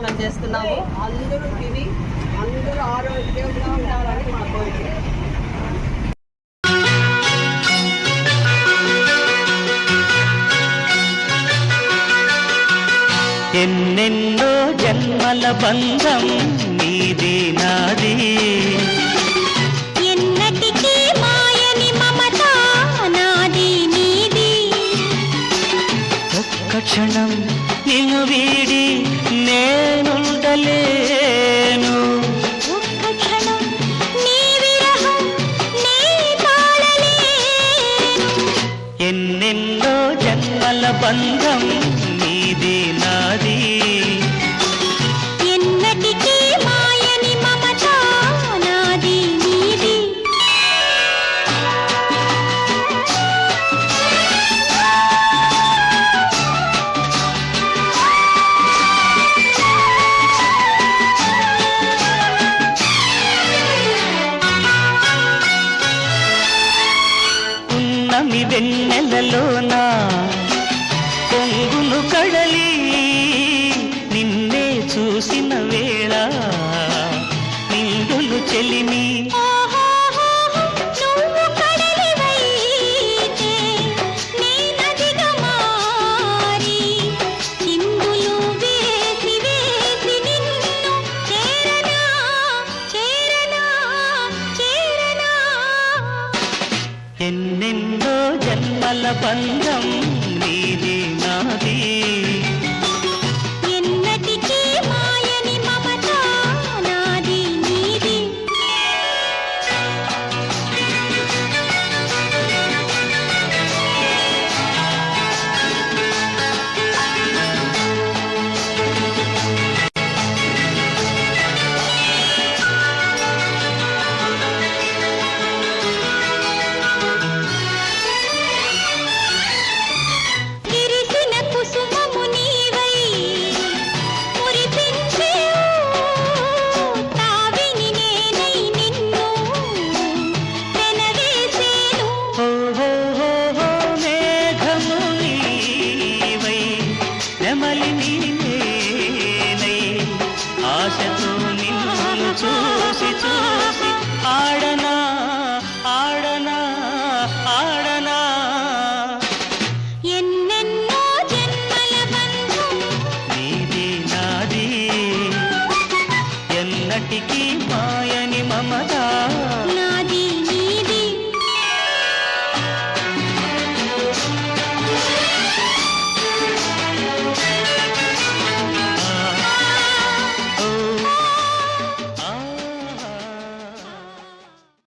అన్నదానం చేస్తున్నాము. అందరూ తిని అందరూ ఆరోగ్యంగా ఉండాలని మా కోరిక. ఎన్నెన్నో జన్మల బంధం నీది నాది, ఎన్నటికీ మాయని మమత నాది నీది. ఒక్క క్షణం నిన్ను వీడి నేనుండలేను, ఒక్క క్షణం నీ విరహం నే తాళలేను. ఎన్నెన్నో జన్మల బంధం నీది నాది, ఎన్నటికీ మాయని మమత నాది నీది. ఉన్నమి వెన్నెలలోనా పొంగును కడలి నిన్నే చూసిన వేళ నిండులు చెలిమి. నువ్వు కడలివైతే నే నదిగా మారి చిందులు వేసి వేసి నిన్ను చేరనా చేరనా చేరనా. ఎన్నెన్నో జన్మల బంధం నీది నాది, ఎన్నటికీ మాయని మమత నాది నీది. విరిసిన కుసుమము నీవై మురిపించేవు, తావిని నేనై నిన్ను పెనవేసేను. ఓ హో హో హో మేఘము నీవై నెమలి నేనై ఆశతో నిన్ను చూసి